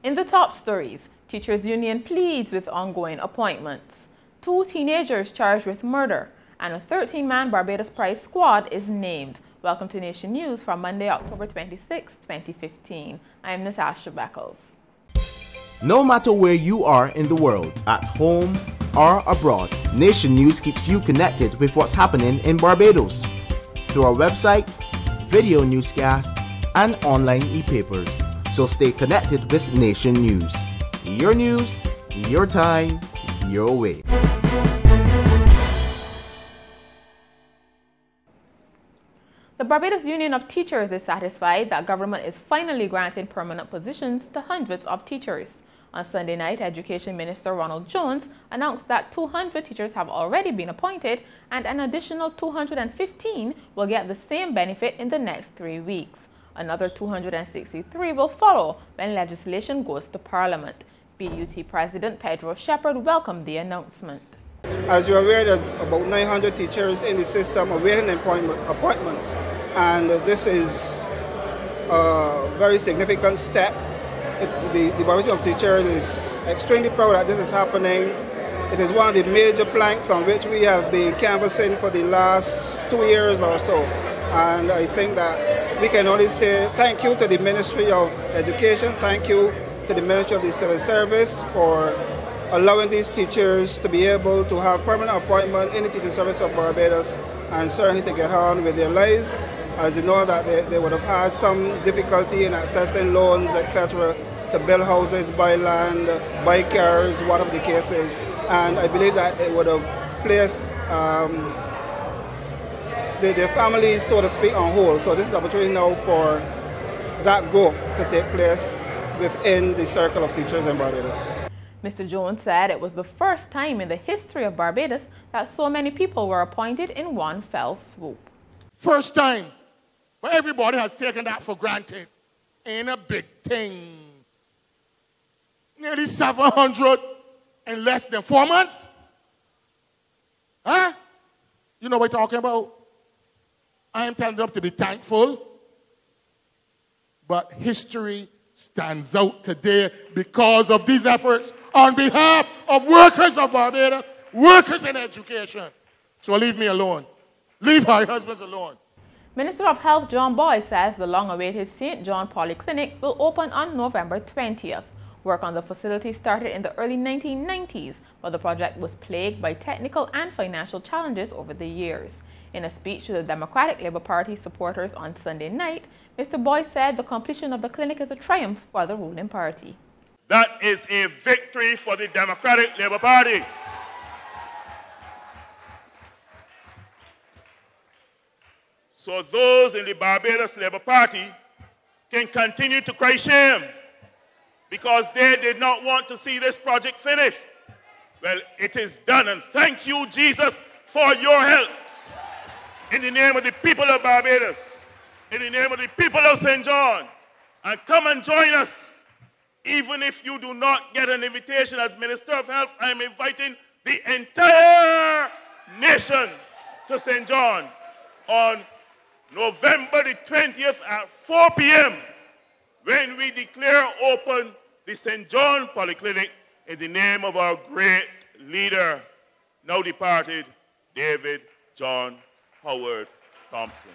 In the top stories, teachers' union pleads with ongoing appointments. 2 teenagers charged with murder, and a 13-man Barbados Pride squad is named. Welcome to Nation News for Monday, October 26, 2015. I am Natasha Beckles. No matter where you are in the world, at home or abroad, Nation News keeps you connected with what's happening in Barbados through our website, video newscast, and online e-papers. So stay connected with Nation News. News, your time, your way. The Barbados Union of Teachers is satisfied that government is finally granting permanent positions to hundreds of teachers. On Sunday night, Education Minister Ronald Jones announced that 200 teachers have already been appointed and an additional 215 will get the same benefit in the next 3 weeks. Another 263 will follow when legislation goes to Parliament. BUT President Pedro Shepherd welcomed the announcement. As you're aware, there are about 900 teachers in the system awaiting appointments, and this is a very significant step. The Barbados of Teachers is extremely proud that this is happening. It is one of the major planks on which we have been canvassing for the last 2 years or so, and I think that we can only say thank you to the Ministry of Education, thank you to the Ministry of the Civil Service for allowing these teachers to be able to have permanent appointment in the teaching service of Barbados and certainly to get on with their lives. As you know that they would have had some difficulty in accessing loans, etc., to build houses, buy land, buy cars, whatever the case is. And I believe that it would have placed their families, so to speak, on hold. So this is the opportunity now for that growth to take place within the circle of teachers in Barbados. Mr. Jones said it was the first time in the history of Barbados that so many people were appointed in one fell swoop. First time, but everybody has taken that for granted. Ain't a big thing. Nearly 700 in less than 4 months? Huh? You know what we're talking about? I am telling them to be thankful, but history stands out today because of these efforts on behalf of workers of Barbados, workers in education. So leave me alone. Leave our husbands alone. Minister of Health John Boyd says the long-awaited St. John Polyclinic will open on November 20th. Work on the facility started in the early 1990s, but the project was plagued by technical and financial challenges over the years. In a speech to the Democratic Labour Party supporters on Sunday night, Mr. Boyd said the completion of the clinic is a triumph for the ruling party. That is a victory for the Democratic Labour Party. So those in the Barbados Labour Party can continue to cry shame because they did not want to see this project finished. Well, it is done, and thank you, Jesus, for your help. In the name of the people of Barbados, in the name of the people of St. John, and come and join us. Even if you do not get an invitation as Minister of Health, I am inviting the entire nation to St. John on November the 20th at 4 p.m. when we declare open the St. John Polyclinic in the name of our great leader, now departed, David John Howard Thompson.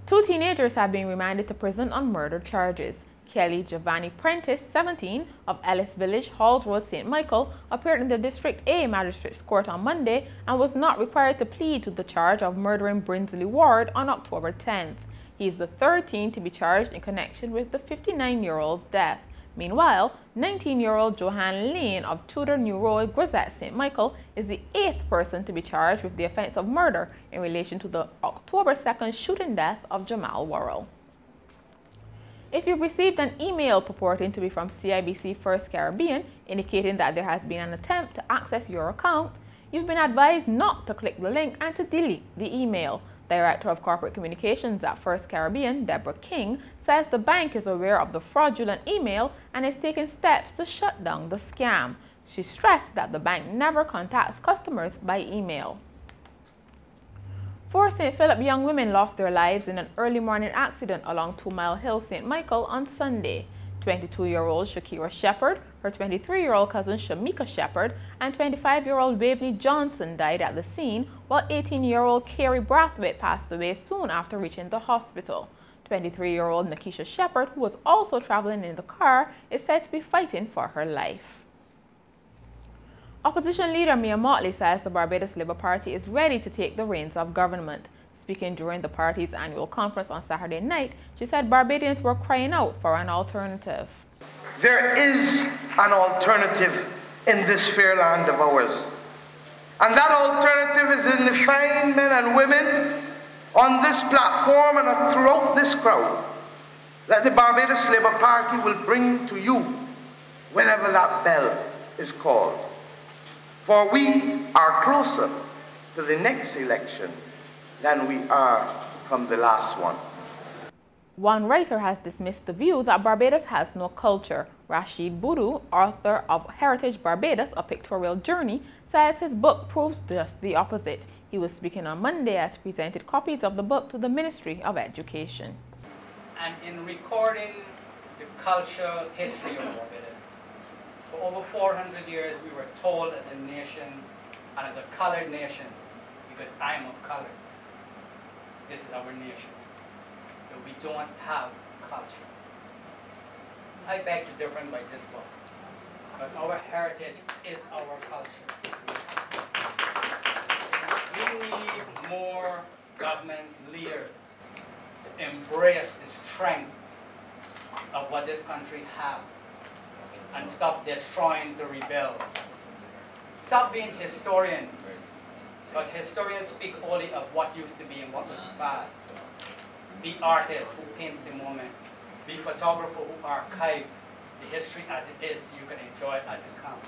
2 teenagers have been remanded to prison on murder charges. Kelly Giovanni Prentice, 17, of Ellis Village, Halls Road, St. Michael, appeared in the District A Magistrates Court on Monday and was not required to plead to the charge of murdering Brinsley Ward on October 10th. He is the 13th to be charged in connection with the 59-year-old's death. Meanwhile, 19-year-old Johan Lane of Tudor New Road, Grisette, St. Michael, is the 8th person to be charged with the offense of murder in relation to the October 2nd shooting death of Jamal Worrell. If you've received an email purporting to be from CIBC First Caribbean indicating that there has been an attempt to access your account, you've been advised not to click the link and to delete the email. Director of Corporate Communications at First Caribbean, Deborah King, says the bank is aware of the fraudulent email and is taking steps to shut down the scam. She stressed that the bank never contacts customers by email. 4 St. Philip young women lost their lives in an early morning accident along 2 Mile Hill, St. Michael on Sunday. 22-year-old Shakira Shepherd, her 23-year-old cousin Shamika Shepherd, and 25-year-old Waveney Johnson died at the scene, while 18-year-old Carrie Brathwaite passed away soon after reaching the hospital. 23-year-old Nakisha Shepherd, who was also traveling in the car, is said to be fighting for her life. Opposition leader Mia Mottley says the Barbados Labour Party is ready to take the reins of government. Speaking during the party's annual conference on Saturday night, she said Barbadians were crying out for an alternative. There is an alternative in this fair land of ours. And that alternative is in the fine men and women on this platform and throughout this crowd that the Barbados Labour Party will bring to you whenever that bell is called. For we are closer to the next election than we are from the last one. One writer has dismissed the view that Barbados has no culture. Rashid Boudou, author of Heritage Barbados, A Pictorial Journey, says his book proves just the opposite. He was speaking on Monday as he presented copies of the book to the Ministry of Education. And in recording the cultural history of Barbados, for over 400 years we were told as a nation and as a colored nation, because I am of color, this is our nation, that we don't have culture. I beg to differ by this book, but our heritage is our culture. We need more government leaders to embrace the strength of what this country has and stop destroying to rebuild. Stop being historians, because historians speak only of what used to be and what was past. Be artists who paints the moment. Be photographers who archive the history as it is so you can enjoy it as it comes.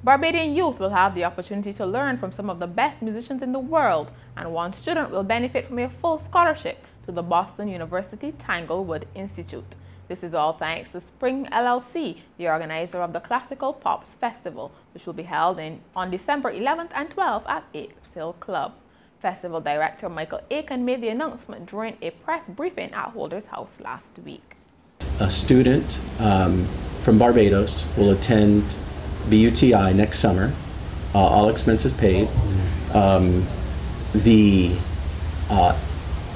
Barbadian youth will have the opportunity to learn from some of the best musicians in the world, and one student will benefit from a full scholarship to the Boston University Tanglewood Institute. This is all thanks to Spring LLC, the organizer of the Classical Pops Festival, which will be held on December 11th and 12th at Apes Hill Club. Festival Director Michael Aiken made the announcement during a press briefing at Holder's House last week. A student from Barbados will attend BUTI next summer, all expenses paid.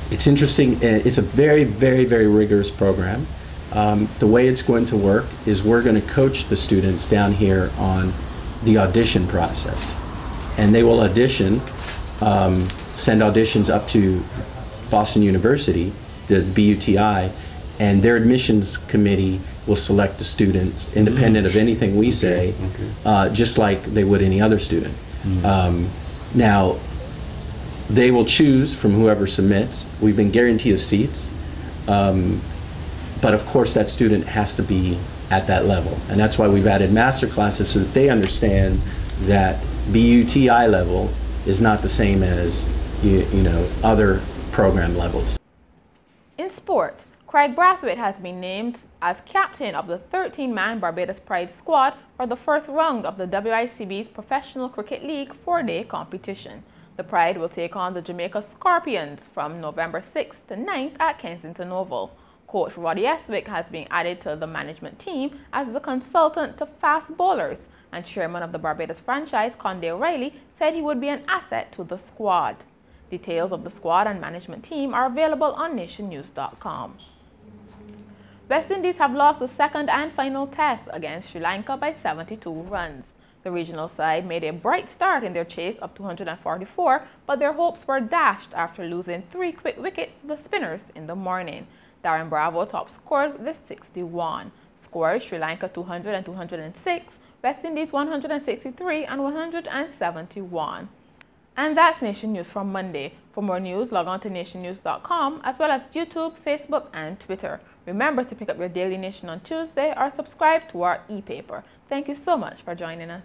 It's interesting, it's a very, very, very rigorous program. The way it's going to work is we're going to coach the students down here on the audition process. And they will audition, send auditions up to Boston University, the BUTI, and their admissions committee will select the students independent of anything we say, just like they would any other student. Now, they will choose from whoever submits. We've been guaranteed seats. But of course that student has to be at that level. And that's why we've added master classes so that they understand that BUTI level is not the same as other program levels. In sport, Craig Brathwaite has been named as captain of the 13-man Barbados Pride squad for the first round of the WICB's Professional Cricket League 4-day competition. The Pride will take on the Jamaica Scorpions from November 6th to 9th at Kensington Oval. Coach Roddy Eswick has been added to the management team as the consultant to fast bowlers, and chairman of the Barbados franchise, Condé Riley, said he would be an asset to the squad. Details of the squad and management team are available on nationnews.com. West Indies have lost the second and final test against Sri Lanka by 72 runs. The regional side made a bright start in their chase of 244, but their hopes were dashed after losing 3 quick wickets to the spinners in the morning. Darren Bravo top scored with 61. Scores Sri Lanka 200 and 206, West Indies 163 and 171. And that's Nation News from Monday. For more news, log on to nationnews.com as well as YouTube, Facebook, and Twitter. Remember to pick up your Daily Nation on Tuesday or subscribe to our e-paper. Thank you so much for joining us.